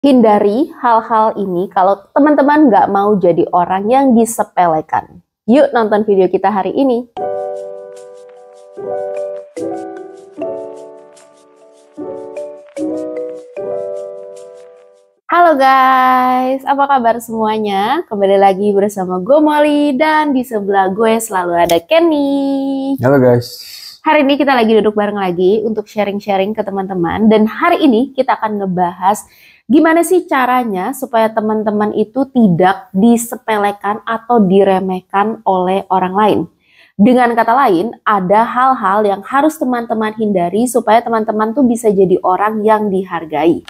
Hindari hal-hal ini kalau teman-teman nggak mau jadi orang yang disepelekan. Yuk nonton video kita hari ini. Halo guys, apa kabar semuanya? Kembali lagi bersama gue Molly dan di sebelah gue selalu ada Kenny. Halo guys. Hari ini kita lagi duduk bareng lagi untuk sharing-sharing ke teman-teman. Dan hari ini kita akan ngebahas gimana sih caranya supaya teman-teman itu tidak disepelekan atau diremehkan oleh orang lain. Dengan kata lain, ada hal-hal yang harus teman-teman hindari supaya teman-teman tuh bisa jadi orang yang dihargai.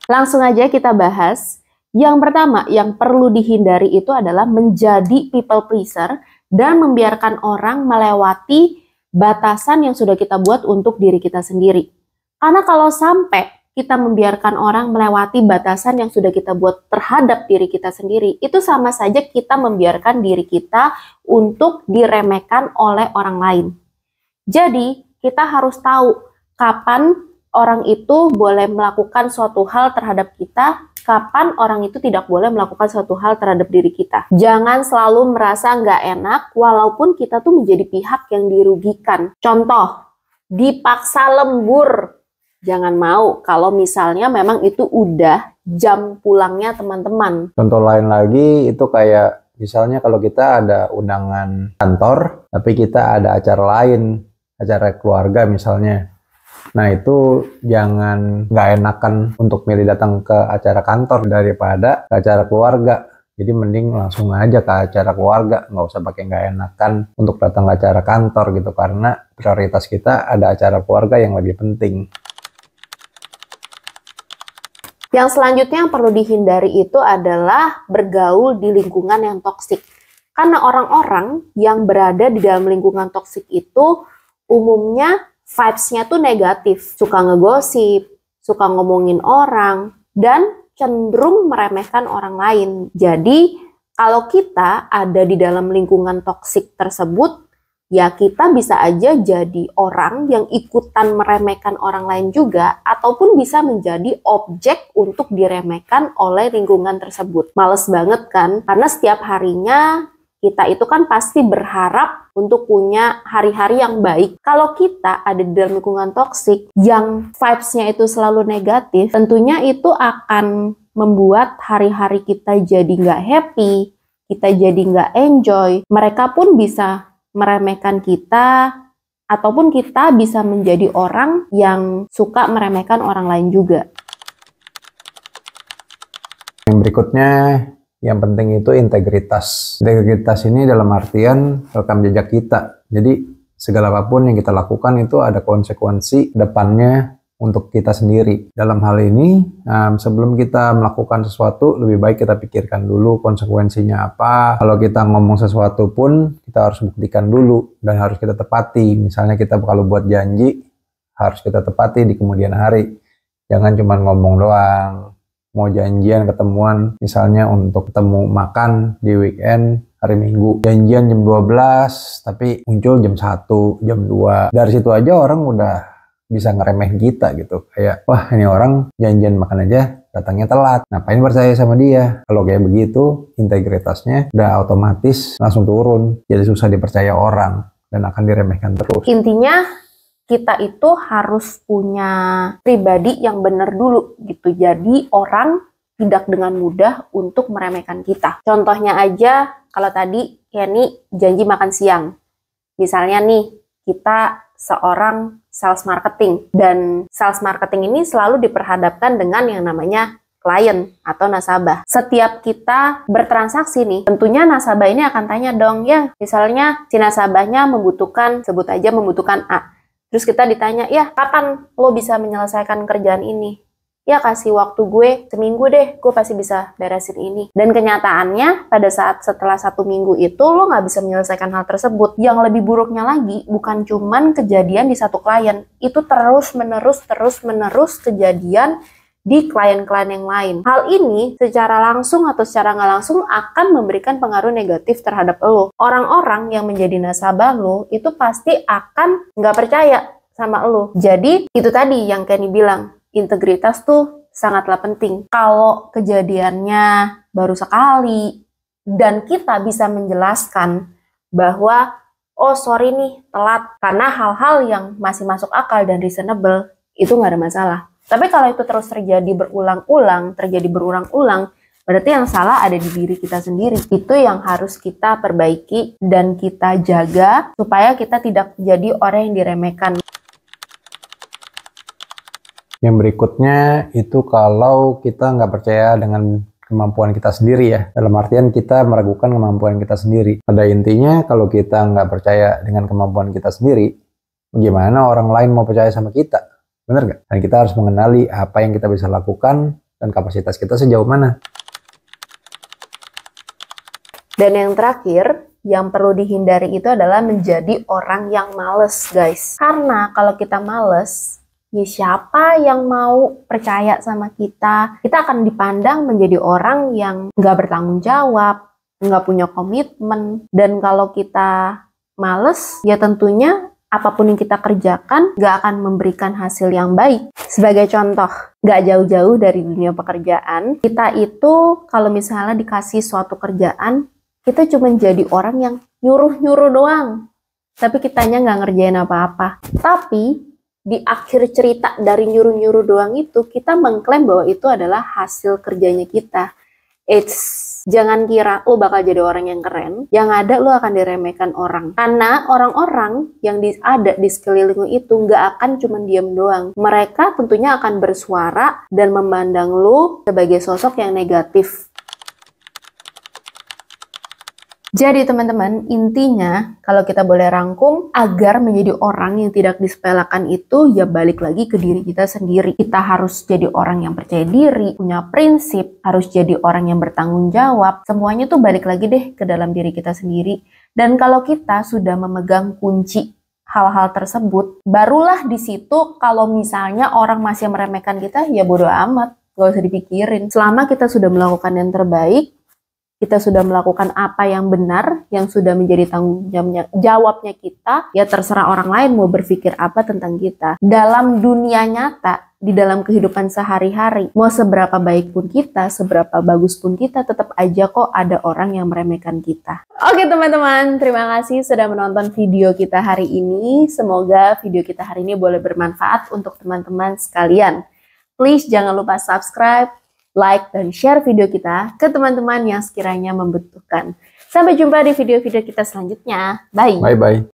Langsung aja kita bahas. Yang pertama yang perlu dihindari itu adalah menjadi people pleaser dan membiarkan orang melewati batasan yang sudah kita buat untuk diri kita sendiri. Karena kalau sampai kita membiarkan orang melewati batasan yang sudah kita buat terhadap diri kita sendiri, itu sama saja kita membiarkan diri kita untuk diremehkan oleh orang lain. Jadi, kita harus tahu kapan orang itu boleh melakukan suatu hal terhadap kita, kapan orang itu tidak boleh melakukan suatu hal terhadap diri kita. Jangan selalu merasa nggak enak walaupun kita tuh menjadi pihak yang dirugikan. Contoh, dipaksa lembur. Jangan mau kalau misalnya memang itu udah jam pulangnya teman-teman. Contoh lain lagi itu kayak misalnya kalau kita ada undangan kantor, tapi kita ada acara lain, acara keluarga misalnya. Nah itu jangan nggak enakan untuk milih datang ke acara kantor daripada ke acara keluarga. Jadi mending langsung aja ke acara keluarga, nggak usah pakai nggak enakan untuk datang ke acara kantor gitu, karena prioritas kita ada acara keluarga yang lebih penting. Yang selanjutnya yang perlu dihindari itu adalah bergaul di lingkungan yang toksik. Karena orang-orang yang berada di dalam lingkungan toksik itu umumnya vibes-nya tuh negatif, suka ngegosip, suka ngomongin orang, dan cenderung meremehkan orang lain. Jadi, kalau kita ada di dalam lingkungan toksik tersebut, ya kita bisa aja jadi orang yang ikutan meremehkan orang lain juga, ataupun bisa menjadi objek untuk diremehkan oleh lingkungan tersebut. Males banget kan? Karena setiap harinya kita itu kan pasti berharap untuk punya hari-hari yang baik. Kalau kita ada di dalam lingkungan toksik yang vibes-nya itu selalu negatif, tentunya itu akan membuat hari-hari kita jadi nggak happy, kita jadi nggak enjoy. Mereka pun bisa meremehkan kita, ataupun kita bisa menjadi orang yang suka meremehkan orang lain juga. Yang berikutnya, yang penting itu integritas. Integritas ini dalam artian rekam jejak kita. Jadi segala apapun yang kita lakukan itu ada konsekuensi depannya untuk kita sendiri. Dalam hal ini, sebelum kita melakukan sesuatu, lebih baik kita pikirkan dulu konsekuensinya apa. Kalau kita ngomong sesuatu pun, kita harus buktikan dulu dan harus kita tepati. Misalnya kita kalau buat janji, harus kita tepati di kemudian hari. Jangan cuma ngomong doang. Mau janjian ketemuan misalnya untuk ketemu makan di weekend hari Minggu, janjian jam 12 tapi muncul jam 1, jam 2. Dari situ aja orang udah bisa ngeremeh kita gitu, kayak wah ini orang janjian makan aja datangnya telat, ngapain percaya sama dia. Kalau kayak begitu integritasnya udah otomatis langsung turun, jadi susah dipercaya orang dan akan diremehkan terus. Intinya kita itu harus punya pribadi yang benar dulu gitu. Jadi orang tidak dengan mudah untuk meremehkan kita. Contohnya aja kalau tadi Kenny janji makan siang. Misalnya nih kita seorang sales marketing dan sales marketing ini selalu diperhadapkan dengan yang namanya klien atau nasabah. Setiap kita bertransaksi nih, tentunya nasabah ini akan tanya dong ya, misalnya si nasabahnya membutuhkan, sebut aja membutuhkan A. Terus kita ditanya, ya kapan lo bisa menyelesaikan kerjaan ini? Ya kasih waktu gue seminggu deh, gue pasti bisa beresin ini. Dan kenyataannya pada saat setelah 1 minggu itu lo nggak bisa menyelesaikan hal tersebut. Yang lebih buruknya lagi, bukan cuman kejadian di satu klien. Itu terus menerus kejadian di klien-klien yang lain. Hal ini secara langsung atau secara nggak langsung akan memberikan pengaruh negatif terhadap lo. Orang-orang yang menjadi nasabah lo itu pasti akan nggak percaya sama lo. Jadi itu tadi yang Kenny bilang, integritas tuh sangatlah penting. Kalau kejadiannya baru sekali dan kita bisa menjelaskan bahwa oh sorry nih telat karena hal-hal yang masih masuk akal dan reasonable, itu nggak ada masalah. Tapi kalau itu terus terjadi berulang-ulang, berarti yang salah ada di diri kita sendiri. Itu yang harus kita perbaiki dan kita jaga supaya kita tidak jadi orang yang diremehkan. Yang berikutnya itu kalau kita nggak percaya dengan kemampuan kita sendiri ya. Dalam artian kita meragukan kemampuan kita sendiri. Pada intinya kalau kita nggak percaya dengan kemampuan kita sendiri, gimana orang lain mau percaya sama kita? Bener nggak? Dan kita harus mengenali apa yang kita bisa lakukan dan kapasitas kita sejauh mana. Dan yang terakhir, yang perlu dihindari itu adalah menjadi orang yang males, guys. Karena kalau kita males, ya siapa yang mau percaya sama kita? Kita akan dipandang menjadi orang yang nggak bertanggung jawab, nggak punya komitmen. Dan kalau kita males, ya tentunya apapun yang kita kerjakan nggak akan memberikan hasil yang baik. Sebagai contoh, nggak jauh-jauh dari dunia pekerjaan, kita itu kalau misalnya dikasih suatu kerjaan, kita cuma jadi orang yang nyuruh-nyuruh doang. Tapi kitanya nggak ngerjain apa-apa. Tapi di akhir cerita dari nyuruh-nyuruh doang itu, kita mengklaim bahwa itu adalah hasil kerjanya kita. Jangan kira lo bakal jadi orang yang keren, yang ada lo akan diremehkan orang. Karena orang-orang yang ada di sekelilingmu itu nggak akan cuma diem doang. Mereka tentunya akan bersuara dan memandang lo sebagai sosok yang negatif. Jadi teman-teman, intinya kalau kita boleh rangkum, agar menjadi orang yang tidak disepelekan itu ya balik lagi ke diri kita sendiri. Kita harus jadi orang yang percaya diri, punya prinsip, harus jadi orang yang bertanggung jawab. Semuanya tuh balik lagi deh ke dalam diri kita sendiri. Dan kalau kita sudah memegang kunci hal-hal tersebut, barulah di situ kalau misalnya orang masih meremehkan kita, ya bodo amat, gak usah dipikirin. Selama kita sudah melakukan yang terbaik, kita sudah melakukan apa yang benar, yang sudah menjadi tanggung jawabnya kita, ya terserah orang lain mau berpikir apa tentang kita. Dalam dunia nyata, di dalam kehidupan sehari-hari, mau seberapa baik pun kita, seberapa bagus pun kita, tetap aja kok ada orang yang meremehkan kita. Oke teman-teman, terima kasih sudah menonton video kita hari ini. Semoga video kita hari ini boleh bermanfaat untuk teman-teman sekalian. Please jangan lupa subscribe, like, dan share video kita ke teman-teman yang sekiranya membutuhkan. Sampai jumpa di video-video kita selanjutnya. Bye! Bye-bye.